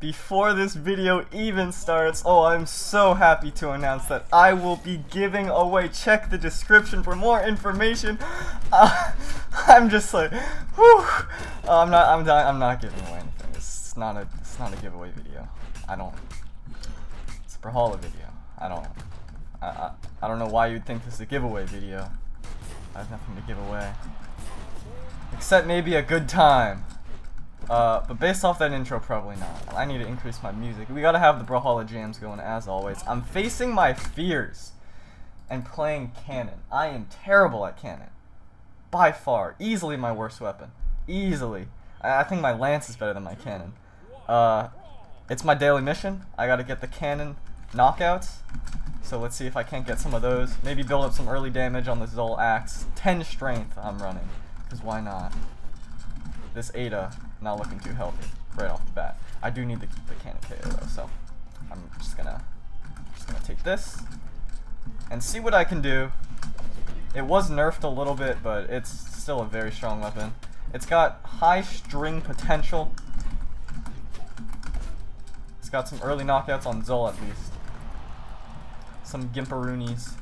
before this video even starts, I'm so happy to announce that I will be giving away, check the description for more information. I'm just like, whew. I'm not giving away anything. It's not a giveaway video. It's a Brawlhalla video. I don't know why you'd think this is a giveaway video. I have nothing to give away. Except maybe a good time. But based off that intro, probably not. I need to increase my music. We gotta have the Brawlhalla jams going as always. I'm facing my fears and playing cannon. I am terrible at cannon. By far. Easily my worst weapon. Easily. I think my lance is better than my cannon. It's my daily mission. I gotta get the cannon knockouts. So let's see if I can't get some of those. Maybe build up some early damage on the Zol axe. 10 strength I'm running. Because why not? This Ada not looking too healthy right off the bat. I do need the cannon KO though, so I'm just gonna take this and see what I can do. It was nerfed a little bit, but it's still a very strong weapon. It's got high string potential. It's got some early knockouts on Zol at least. Some Gimperoonies.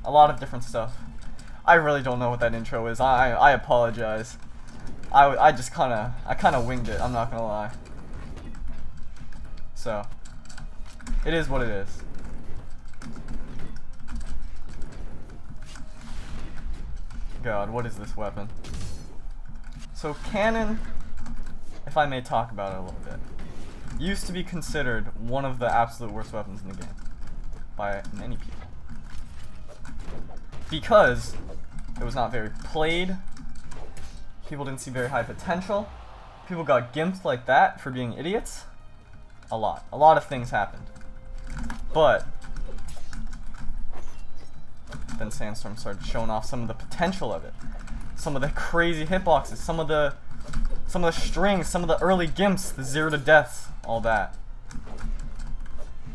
A lot of different stuff. I really don't know what that intro is. I apologize. I kind of winged it, I'm not gonna lie. So, it is what it is. God, what is this weapon? So cannon, if I may talk about it a little bit, used to be considered one of the absolute worst weapons in the game by many people. Because it was not very played. People didn't see very high potential. People got gimped like that for being idiots. A lot of things happened. But then Sandstorm started showing off some of the potential of it. Some of the crazy hitboxes, some of the strings, some of the early gimps, the 0 to deaths, all that.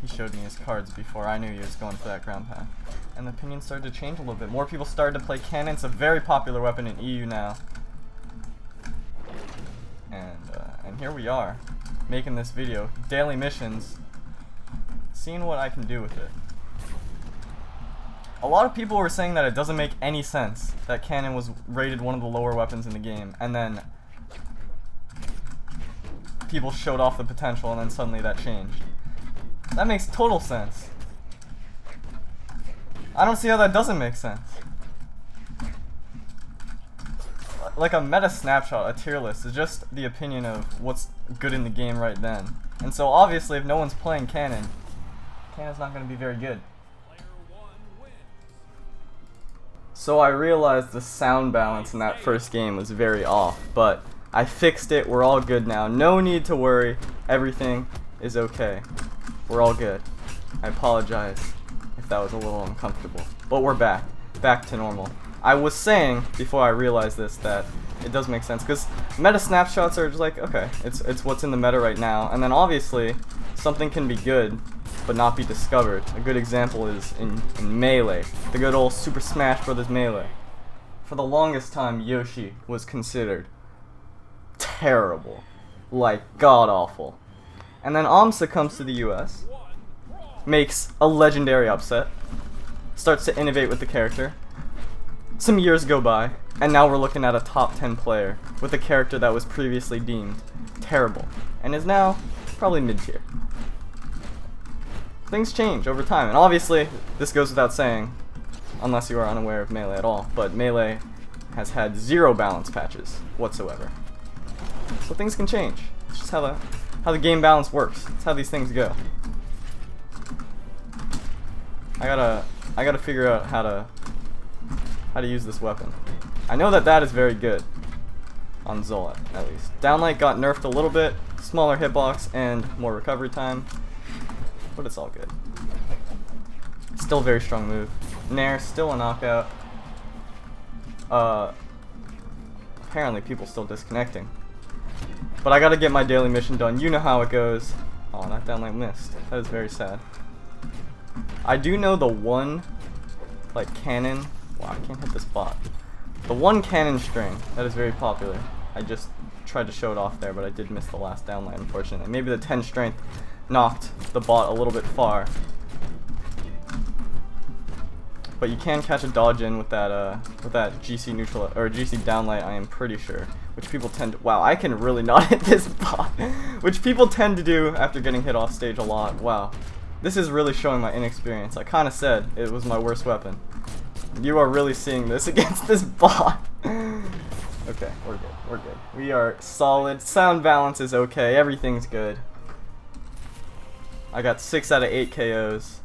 He showed me his cards before I knew he was going for that ground pound. And the opinion started to change a little bit. More people started to play cannon. It's a very popular weapon in EU now. And here we are, making this video, daily missions, seeing what I can do with it. A lot of people were saying that it doesn't make any sense that cannon was rated one of the lower weapons in the game, and then people showed off the potential, and then suddenly that changed. That makes total sense. I don't see how that doesn't make sense. Like a meta snapshot, a tier list, is just the opinion of what's good in the game right then. And so obviously if no one's playing cannon, cannon's not going to be very good. So I realized the sound balance in that first game was very off, but I fixed it, we're all good now. No need to worry, everything is okay. We're all good. I apologize if that was a little uncomfortable, but we're back to normal. I was saying, before I realized this, that it does make sense, because meta snapshots are just like, okay, it's what's in the meta right now, and then obviously, something can be good, but not be discovered. A good example is in Melee, the good old Super Smash Bros. Melee. For the longest time, Yoshi was considered terrible, like god-awful. And then Amsa comes to the US, makes a legendary upset, starts to innovate with the character. Some years go by, and now we're looking at a top 10 player with a character that was previously deemed terrible, and is now probably mid-tier. Things change over time, and obviously, this goes without saying, unless you are unaware of Melee at all, but Melee has had 0 balance patches whatsoever. So things can change. It's just how the game balance works. It's how these things go. I gotta figure out how to use this weapon. I know that is very good on Zol at least. Downlight got nerfed a little bit, smaller hitbox and more recovery time, but it's all good. Still a very strong move. Nair, still a knockout. Apparently people still disconnecting. But I gotta get my daily mission done. You know how it goes. Oh, that downlight missed. That is very sad. I do know the one, like, cannon. Wow, I can't hit this bot. The one cannon string that is very popular. I just tried to show it off there, but I did miss the last downlight, unfortunately. Maybe the 10 strength knocked the bot a little bit far. But you can catch a dodge in with that GC neutral or GC downlight, I am pretty sure. Which people tend to, wow, I can really not hit this bot. Which people tend to do after getting hit off stage a lot. Wow. This is really showing my inexperience. I kind of said it was my worst weapon. You are really seeing this against this bot. Okay, we're good. We're good. We are solid. Sound balance is okay. Everything's good. I got 6 out of 8 KOs.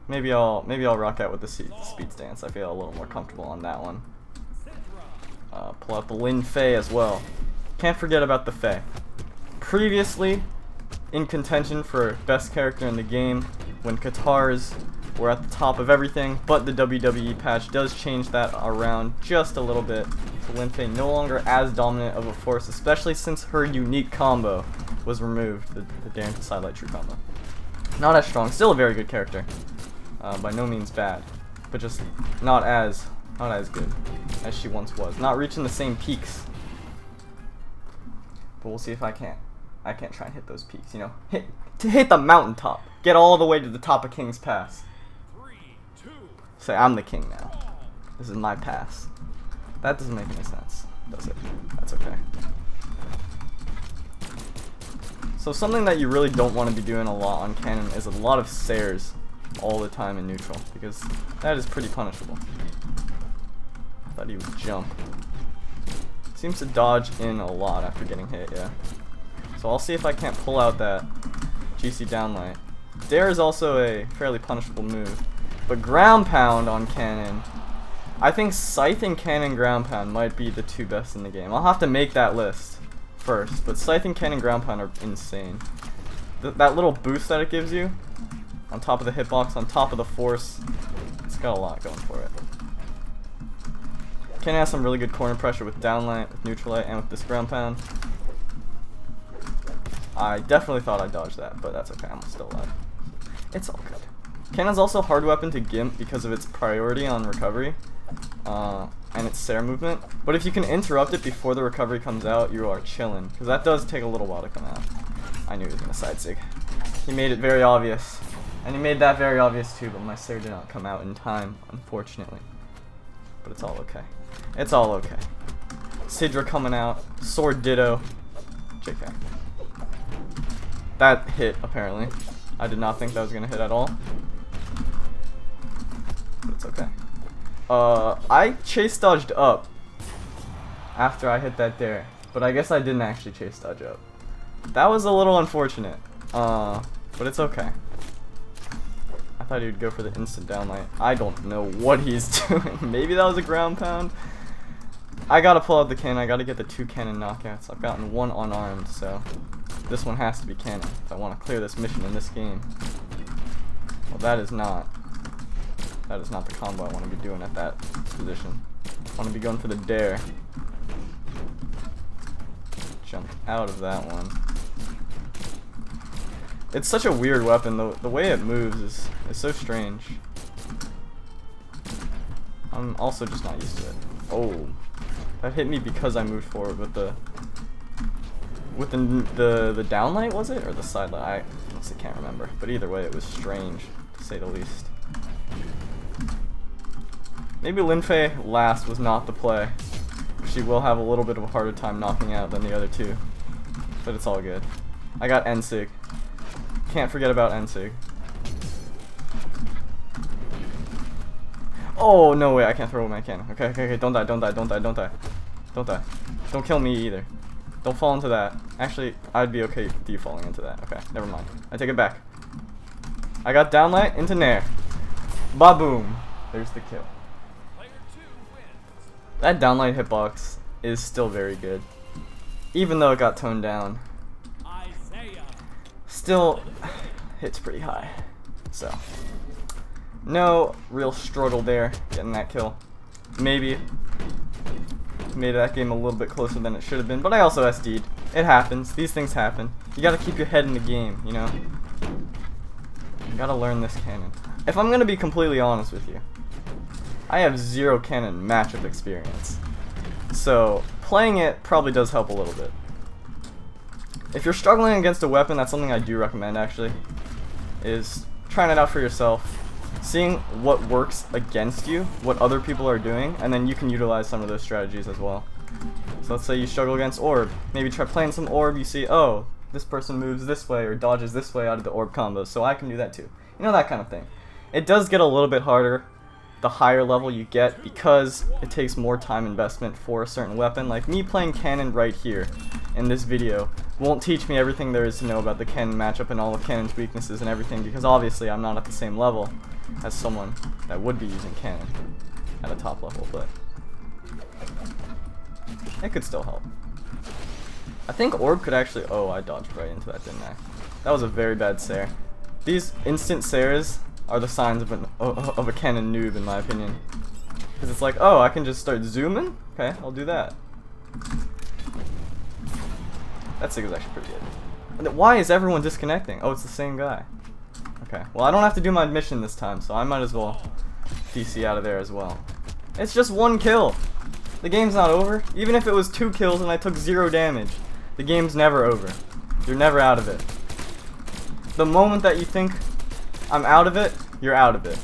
Maybe I'll rock out with the speed stance. I feel a little more comfortable on that one. Pull out the Lin Fei as well. Can't forget about the Fei. Previously in contention for best character in the game when Katars were at the top of everything, but the WWE patch does change that around just a little bit. So Lin Fei no longer as dominant of a force, especially since her unique combo was removed, the Daring to Sidelight True combo. Not as strong, still a very good character. By no means bad, but just not as good as she once was. Not reaching the same peaks. But we'll see if I can't try and hit those peaks, you know. Hit the mountaintop. Get all the way to the top of King's Pass. Say I'm the king now. This is my pass. That doesn't make any sense, does it? That's okay. So something that you really don't want to be doing a lot on cannon is a lot of Sairs all the time in neutral, because that is pretty punishable. Thought he would jump. Seems to dodge in a lot after getting hit, yeah. So I'll see if I can't pull out that GC downlight. Dare is also a fairly punishable move, but ground pound on cannon, I think Scythe and cannon ground pound might be the 2 best in the game. I'll have to make that list first, but Scythe and cannon ground pound are insane. That little boost that it gives you, on top of the hitbox, on top of the force, it's got a lot going for it. Cannon has some really good corner pressure with downlight, with neutral light, and with this ground pound. I definitely thought I dodged that, but that's okay, I'm still alive. It's all good. Cannon's also a hard weapon to gimp because of its priority on recovery, and its Sair movement. But if you can interrupt it before the recovery comes out, you are chillin', because that does take a little while to come out. I knew he was going to side sig. He made it very obvious. And he made that very obvious too, but my Sair did not come out in time, unfortunately. But it's all okay. It's all okay. Sidra coming out. Sword ditto. JK. That hit, apparently. I did not think that was going to hit at all. But it's okay. I chase dodged up after I hit that dare, but I guess I didn't actually chase dodge up. That was a little unfortunate, but it's okay. I thought he would go for the instant downlight. I don't know what he's doing. Maybe that was a ground pound. I gotta pull out the cannon. I gotta get the 2 cannon knockouts. I've gotten 1 unarmed, so this one has to be cannon if I want to clear this mission in this game. Well, that is not the combo I want to be doing at that position. I want to be going for the dare. Jump out of that one. It's such a weird weapon. The way it moves is so strange. I'm also just not used to it. Oh, that hit me because I moved forward with the downlight, was it, or the side light? I honestly can't remember. But either way, it was strange to say the least. Maybe Lin Fei last was not the play. She will have a little bit of a harder time knocking out than the other 2, but it's all good. I got N-Sig. Can't forget about N-Sig. Oh, no way, I can't throw my cannon. Okay, okay, okay, don't die, don't die, don't die, don't die. Don't die. Don't kill me either. Don't fall into that. Actually, I'd be okay with you falling into that. Okay, never mind. I take it back. I got downlight into Nair. Ba-boom. There's the kill. That downlight hitbox is still very good. Even though it got toned down. Still hits pretty high. So no real struggle there getting that kill. Maybe made that game a little bit closer than it should have been, but I also SD'd. It happens. These things happen. You gotta keep your head in the game, you know? You gotta learn this cannon. If I'm gonna be completely honest with you, I have 0 cannon matchup experience. So playing it probably does help a little bit. If you're struggling against a weapon, that's something I do recommend actually, is trying it out for yourself, seeing what works against you, what other people are doing, and then you can utilize some of those strategies as well. So let's say you struggle against orb, maybe try playing some orb, you see, oh, this person moves this way or dodges this way out of the orb combos, so I can do that too. You know, that kind of thing. It does get a little bit harder the higher level you get because it takes more time investment for a certain weapon. Like me playing cannon right here in this video won't teach me everything there is to know about the cannon matchup and all of cannon's weaknesses and everything, because obviously I'm not at the same level as someone that would be using cannon at a top level, but it could still help. I think orb could actually, oh, I dodged right into that, didn't I? That was a very bad Sair. These instant Sairs are the signs of a cannon noob, in my opinion. Because it's like, oh, I can just start zooming? Okay, I'll do that. That sig is actually pretty good. And why is everyone disconnecting? Oh, it's the same guy. Okay, well, I don't have to do my mission this time, so I might as well DC out of there as well. It's just 1 kill. The game's not over. Even if it was 2 kills and I took 0 damage, the game's never over. You're never out of it. The moment that you think I'm out of it, you're out of it.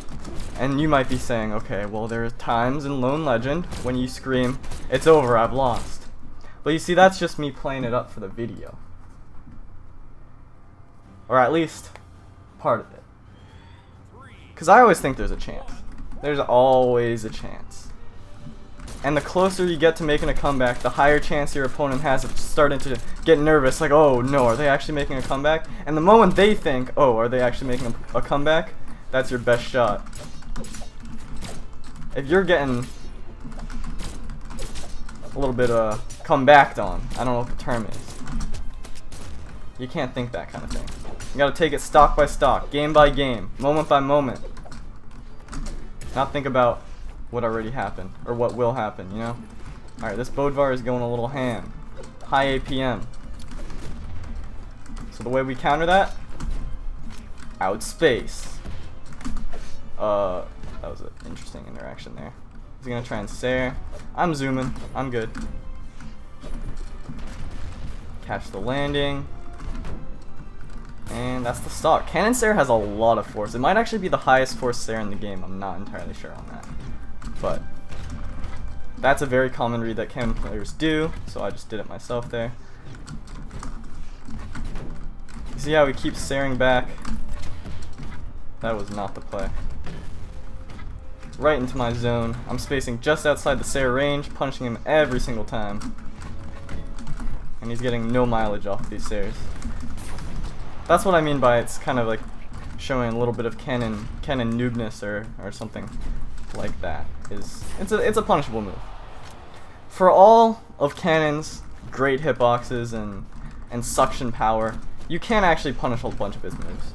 And you might be saying, okay, well, there are times in Lone Legend when you scream, it's over, I've lost. But you see, that's just me playing it up for the video. Or at least part of it. Because I always think there's a chance. There's always a chance. And the closer you get to making a comeback, the higher chance your opponent has of starting to get nervous, like, oh no, are they actually making a comeback? And the moment they think, oh, are they actually making a comeback, that's your best shot. If you're getting a little bit comebacked on, I don't know what the term is, you can't think that kind of thing. You gotta take it stock by stock, game by game, moment by moment. Not think about what already happened, or what will happen, you know? Alright, this Bodvar is going a little ham. High APM. So the way we counter that, outspace. That was an interesting interaction there. He's gonna try and Sair. I'm zooming, I'm good. Catch the landing. And that's the stock. Cannon Sair has a lot of force. It might actually be the highest force Sair in the game, I'm not entirely sure on that. But that's a very common read that cannon players do, so I just did it myself there. You see how he keeps Sairing back? That was not the play. Right into my zone. I'm spacing just outside the Sair range, punishing him every single time. And he's getting no mileage off these Sairs. That's what I mean by it's kind of like showing a little bit of cannon noobness or something like that. It's a punishable move. For all of Cannon's great hitboxes and suction power, you can actually punish a bunch of his moves.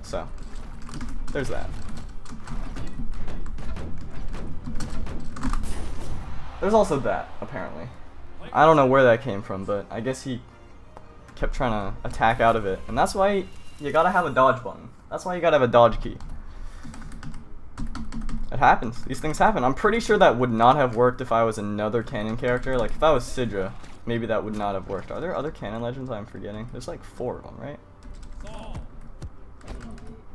So, there's that. There's also that, apparently. I don't know where that came from, but I guess he kept trying to attack out of it. And that's why you gotta have a dodge button. That's why you gotta have a dodge key. It happens. These things happen. I'm pretty sure that would not have worked if I was another canon character. Like, if I was Sidra, maybe that would not have worked. Are there other canon legends I'm forgetting? There's like 4 of them, right?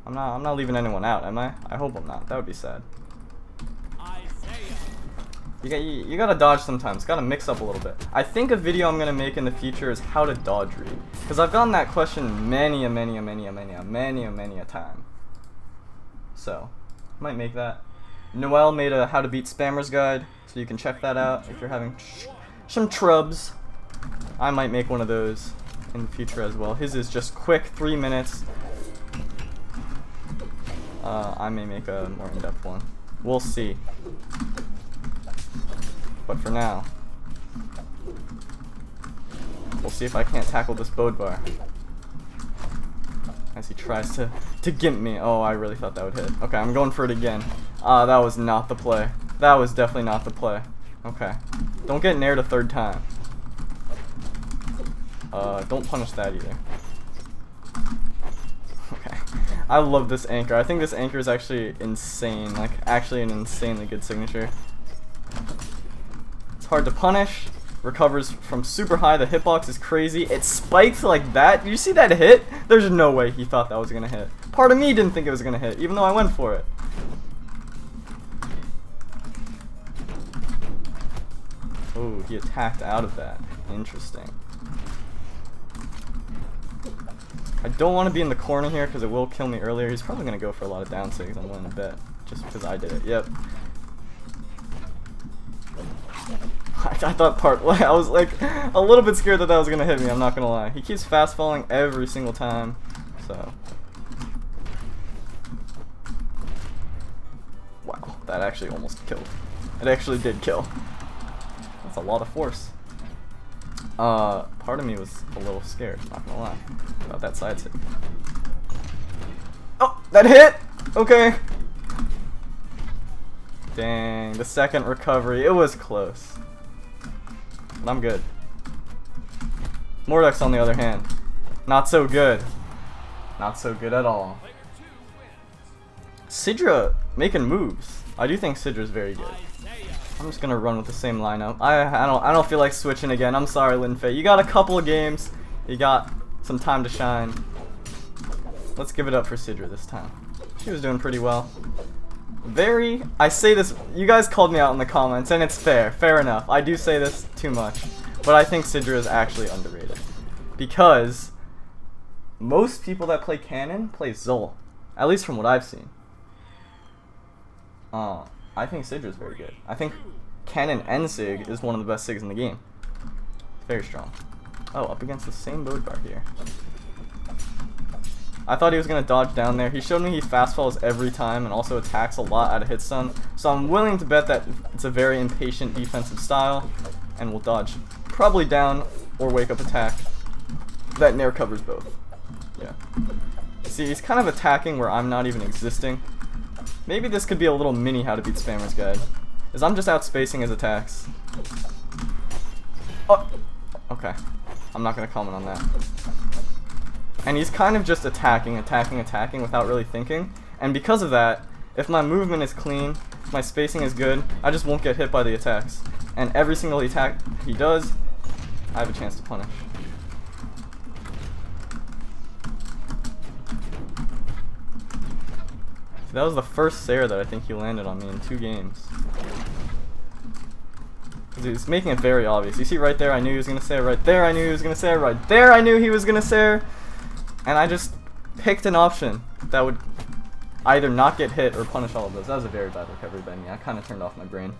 I'm not leaving anyone out, am I? I hope I'm not. That would be sad. You gotta dodge sometimes. Gotta mix up a little bit. I think a video I'm gonna make in the future is how to dodge read, because I've gotten that question many a time. So, might make that. Noel made a how to beat spammers guide, so you can check that out if you're having some trubs. I might make one of those in the future as well. His is just quick, 3 minutes. I may make a more in-depth one. We'll see. But for now, we'll see if I can't tackle this Bodvar as he tries to gimp me. Oh, I really thought that would hit. Okay, I'm going for it again. That was not the play. That was definitely not the play. Okay. Don't get nared a 3rd time. Don't punish that either. Okay. I love this anchor. I think this anchor is actually insane. Like, actually an insanely good signature. It's hard to punish. Recovers from super high. The hitbox is crazy. It spiked like that. Did you see that hit? There's no way he thought that was gonna hit. Part of me didn't think it was gonna hit, even though I went for it. Oh, he attacked out of that. Interesting. I don't want to be in the corner here because it will kill me earlier. He's probably going to go for a lot of down sigs, I'm willing to bet. Just because I did it. Yep. I thought I was like a little bit scared that was going to hit me, I'm not going to lie. He keeps fast falling every single time. So. Wow, that actually almost killed. It actually did kill. That's a lot of force. Part of me was a little scared, not gonna lie, about that side stick. Oh, that hit! Okay. Dang, the second recovery, it was close. But I'm good. Mordex, on the other hand, not so good. Not so good at all. Sidra making moves. I do think Sidra's very good. I'm just gonna run with the same lineup. I don't feel like switching again. I'm sorry, Linfei. You got a couple of games. You got some time to shine. Let's give it up for Sidra this time. She was doing pretty well. I say this, you guys called me out in the comments, and it's fair. Fair enough. I do say this too much. But I think Sidra is actually underrated. Because most people that play Cannon play Zol. At least from what I've seen. I think Sidra is very good. I think Cannon and Sig is one of the best Sigs in the game. Very strong. Oh, up against the same boat bar here. I thought he was going to dodge down there. He showed me he fast falls every time and also attacks a lot out of hit stun. So I'm willing to bet that it's a very impatient defensive style and will dodge probably down or wake up attack. That Nair covers both. Yeah. See, he's kind of attacking where I'm not even existing. Maybe this could be a little mini how to beat spammers guide. Is I'm just outspacing his attacks. Oh, okay. I'm not gonna comment on that. And he's kind of just attacking without really thinking. And because of that, if my movement is clean, if my spacing is good, I just won't get hit by the attacks. And every single attack he does, I have a chance to punish. That was the first Sarah that I think he landed on me in 2 games. Because he was making it very obvious. You see right there, I knew he was going to Sarah. Right there, I knew he was going to Sarah. Right there, I knew he was going to Sarah. And I just picked an option that would either not get hit or punish all of those. That was a very bad recovery by me. I kind of turned off my brain.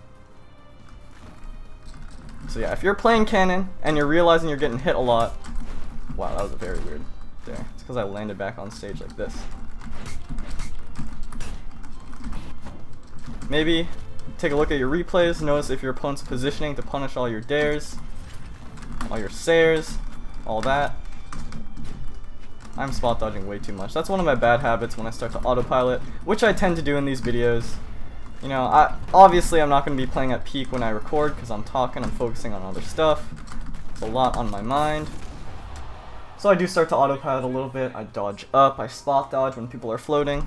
So yeah, if you're playing Cannon and you're realizing you're getting hit a lot. Wow, that was a very weird there. It's because I landed back on stage like this. Maybe take a look at your replays, notice if your opponent's positioning to punish all your dares, all your Sares, all that. I'm spot dodging way too much. That's one of my bad habits when I start to autopilot, which I tend to do in these videos. You know, obviously I'm not going to be playing at peak when I record because I'm talking, I'm focusing on other stuff. There's a lot on my mind. So I do start to autopilot a little bit. I dodge up, I spot dodge when people are floating.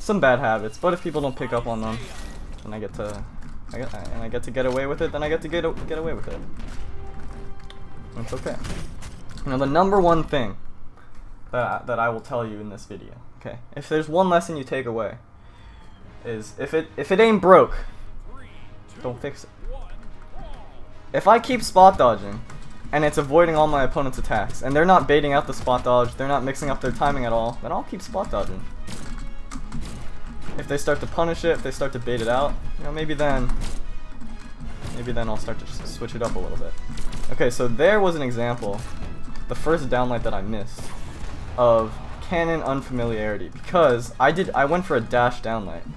Some bad habits, but if people don't pick up on them, then I get to get away with it, then I get to get away with it. It's okay. You know, the number one thing that I will tell you in this video, okay, if there's one lesson you take away, is if it ain't broke, don't fix it. If I keep spot dodging, and it's avoiding all my opponent's attacks, and they're not baiting out the spot dodge, they're not mixing up their timing at all, then I'll keep spot dodging. If they start to punish it, if they start to bait it out, you know, maybe then I'll start to just switch it up a little bit. Okay, so there was an example, the first downlight that I missed, of Cannon unfamiliarity, because I went for a dash downlight,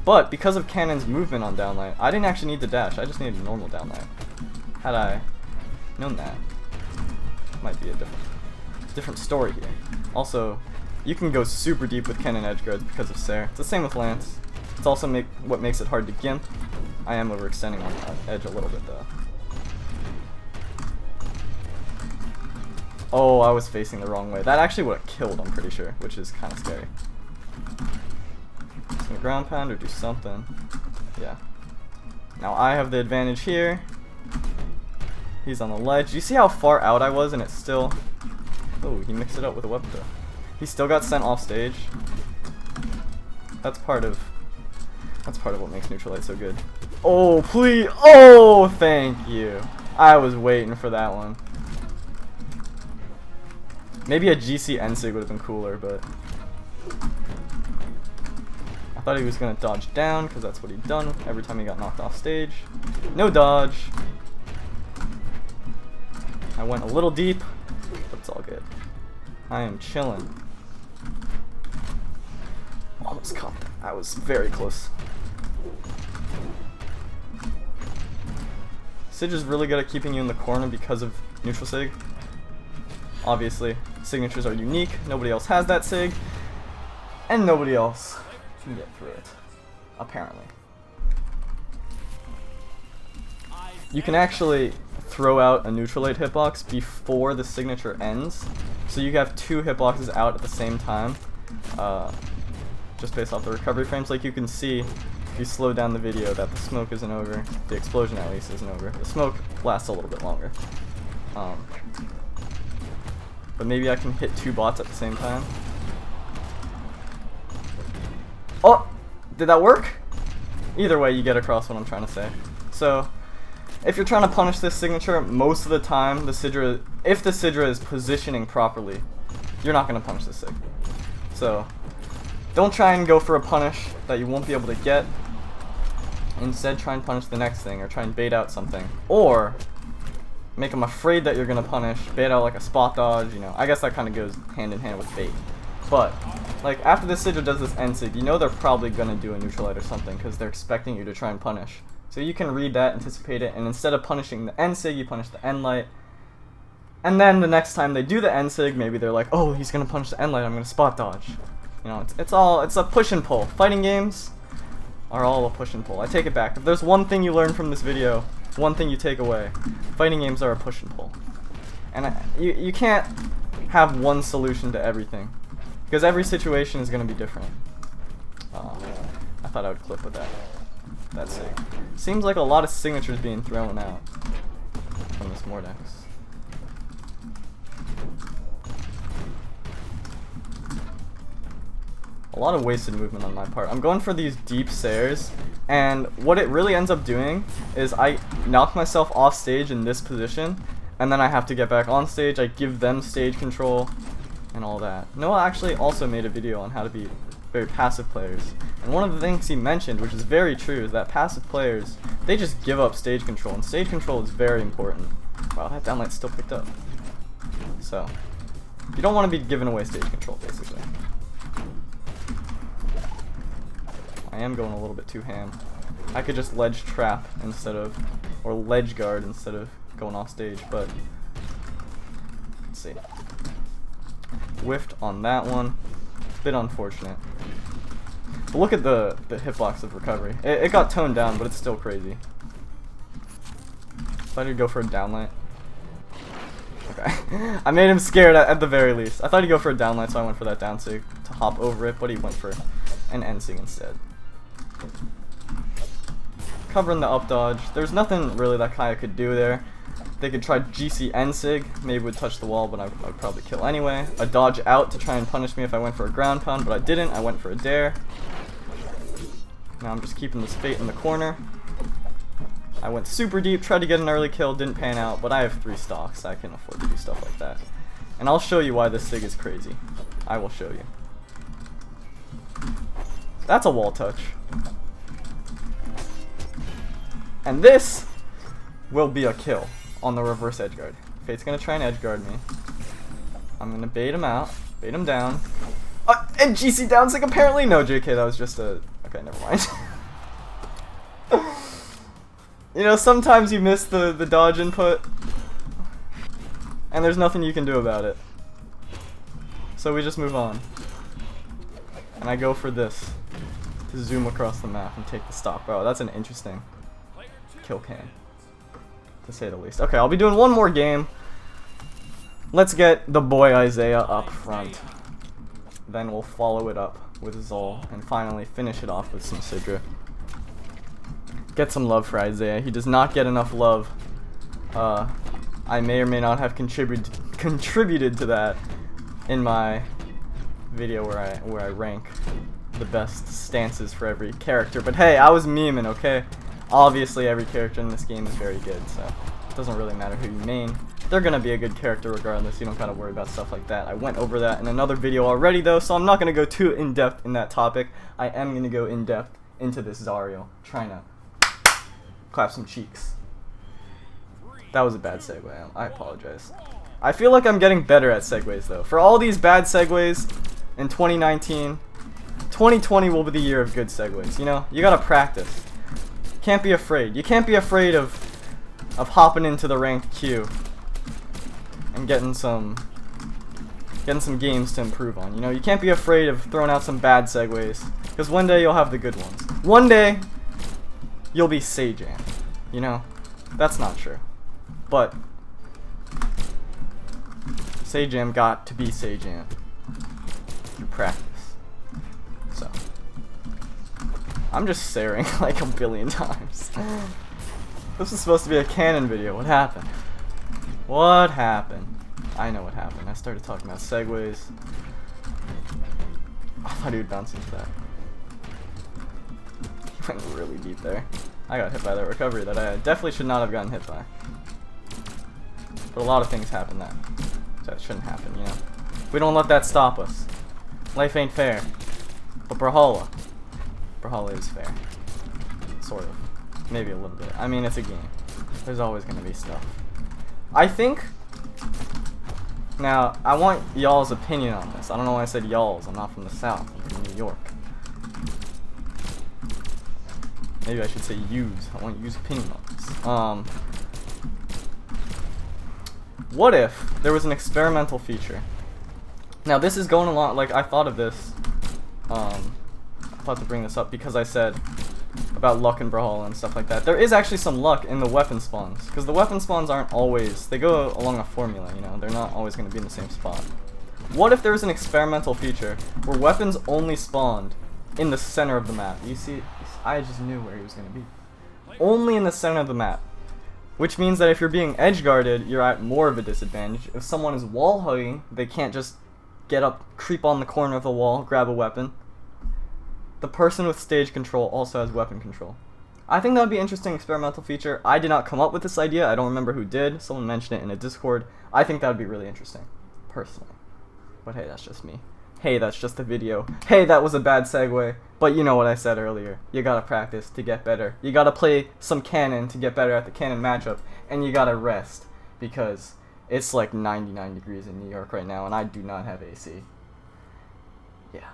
but because of Cannon's movement on downlight, I didn't actually need the dash, I just needed a normal downlight. Had I known that, might be a different story here. Also, you can go super deep with Cannon edge guards because of Sarah. It's the same with Lance. It's also what makes it hard to gimp. I am overextending on edge a little bit though. Oh, I was facing the wrong way. That actually would have killed, I'm pretty sure, which is kind of scary. Just gonna ground pound or do something. Yeah. Now I have the advantage here. He's on the ledge. You see how far out I was and it's still... Oh, he mixed it up with a weapon throw. He still got sent off stage. That's part of what makes Neutral Light so good. Oh, please. Oh, thank you. I was waiting for that one. Maybe a GC N-Sig would have been cooler, but I thought he was going to dodge down because that's what he'd done every time he got knocked off stage. No dodge. I went a little deep, but it's all good. I am chilling. Almost caught that. I was very close. Sig is really good at keeping you in the corner because of neutral sig. Obviously, signatures are unique. Nobody else has that sig, and nobody else can get through it, apparently. You can actually throw out a neutral light hitbox before the signature ends, so you have 2 hitboxes out at the same time, just based off the recovery frames. Like you can see, if you slow down the video, that the smoke isn't over. The explosion at least isn't over. The smoke lasts a little bit longer. But maybe I can hit 2 bots at the same time. Oh! Did that work? Either way, you get across what I'm trying to say. So, if you're trying to punish this signature, most of the time, if the Sidra is positioning properly, you're not going to punish this sig. So, don't try and go for a punish that you won't be able to get. Instead, try and punish the next thing, or try and bait out something. Or make them afraid that you're going to punish, bait out like a spot dodge, you know. I guess that kind of goes hand in hand with bait. But, like, after this Sidra does this N-Sig, you know they're probably going to do a neutral light or something, because they're expecting you to try and punish. So you can read that, anticipate it, and instead of punishing the N-Sig, you punish the N-Light. And then the next time they do the N-Sig, maybe they're like, oh, he's going to punish the N-Light, I'm going to spot dodge. You know, it's a push and pull. Fighting games are all a push and pull. I take it back. If there's one thing you learn from this video, one thing you take away, fighting games are a push and pull. And you can't have one solution to everything, because every situation is going to be different. I thought I would clip with that. That's sick. Seems like a lot of signatures being thrown out from this Mordex. A lot of wasted movement on my part. I'm going for these deep stairs, and what it really ends up doing is I knock myself off stage in this position, and then I have to get back on stage. I give them stage control and all that. Noah actually also made a video on how to be very passive players, and one of the things he mentioned, which is very true, is that passive players, they just give up stage control, and stage control is very important. Wow, that downlight's still picked up. So, you don't want to be giving away stage control, basically. I am going a little bit too ham. I could just ledge trap instead of, or ledge guard instead of going off stage, but let's see. Whiffed on that one. Bit unfortunate. But look at the hitbox of recovery. It got toned down, but it's still crazy. Thought he'd go for a downlight. Okay. I made him scared at the very least. I thought he'd go for a downlight, so I went for that down sig to hop over it, but he went for an N sig instead. Covering the up dodge. There's nothing really that Kaya could do there. They could try GC N-Sig, maybe would touch the wall, but I would probably kill anyway. A dodge out to try and punish me if I went for a ground pound, but I didn't. I went for a dare. Now I'm just keeping this fate in the corner. I went super deep, tried to get an early kill, didn't pan out, but I have 3 stocks. I can afford to do stuff like that. And I'll show you why this sig is crazy. I will show you. That's a wall touch. And this will be a kill on the reverse edge guard. Fate's gonna try and edge guard me. I'm gonna bait him out, bait him down. And GC down sig apparently? No, JK, that was just a... Okay, never mind. You know, sometimes you miss the dodge input, and there's nothing you can do about it. So we just move on. And I go for this, to zoom across the map and take the stock. Wow, that's an interesting kill cam, to say the least. Okay, I'll be doing one more game. Let's get the boy Isaiah up front. Then we'll follow it up with Zol, and finally finish it off with some Sidra. Get some love for Isaiah. He does not get enough love. I may or may not have contributed to that in my video where I rank the best stances for every character. But hey, I was memeing, okay? Obviously, every character in this game is very good, so it doesn't really matter who you main. They're gonna be a good character regardless. You don't gotta worry about stuff like that. I went over that in another video already, though, so I'm not gonna go too in-depth in that topic. I am gonna go in-depth into this Zariel, trying to clap some cheeks. That was a bad segue. I apologize. I feel like I'm getting better at segues, though. For all these bad segues in 2019, 2020 will be the year of good segues. You know, you gotta practice. Can't be afraid. You can't be afraid of hopping into the ranked queue and getting some games to improve on. You know, you can't be afraid of throwing out some bad segues, because one day you'll have the good ones. One day you'll be Sajam. You know, that's not true. But Sajam got to be Sajam through practice. So I'm just staring like a billion times. This was supposed to be a canon video. What happened? What happened? I know what happened. I started talking about segues. I thought he would bounce into that. He went really deep there. I got hit by that recovery that I definitely should not have gotten hit by. But a lot of things happen that shouldn't happen, you know. We don't let that stop us. Life ain't fair. But Brawlhalla is fair. Sort of. Maybe a little bit. I mean, it's a game. There's always gonna be stuff. I think... Now, I want y'all's opinion on this. I don't know why I said y'all's. I'm not from the South. I'm from New York. Maybe I should say you's. I want you's opinion on this. What if there was an experimental feature? Now, this is going along, like, I thought of this, I thought to bring this up because I said about luck in Brawlhalla and stuff like that. There is actually some luck in the weapon spawns, because the weapon spawns aren't always, they go along a formula, you know, they're not always going to be in the same spot. What if there was an experimental feature where weapons only spawned in the center of the map? You see, I just knew where he was going to be. Only in the center of the map. Which means that if you're being edge guarded, you're at more of a disadvantage. If someone is wall hugging, they can't just get up, creep on the corner of the wall, grab a weapon. The person with stage control also has weapon control. I think that would be an interesting experimental feature. I did not come up with this idea. I don't remember who did. Someone mentioned it in a Discord. I think that would be really interesting, personally. But hey, that's just me. Hey, that's just a video. Hey, that was a bad segue. But you know what I said earlier. You gotta practice to get better. You gotta play some canon to get better at the canon matchup. And you gotta rest. Because it's like 99 degrees in New York right now, and I do not have AC. Yeah.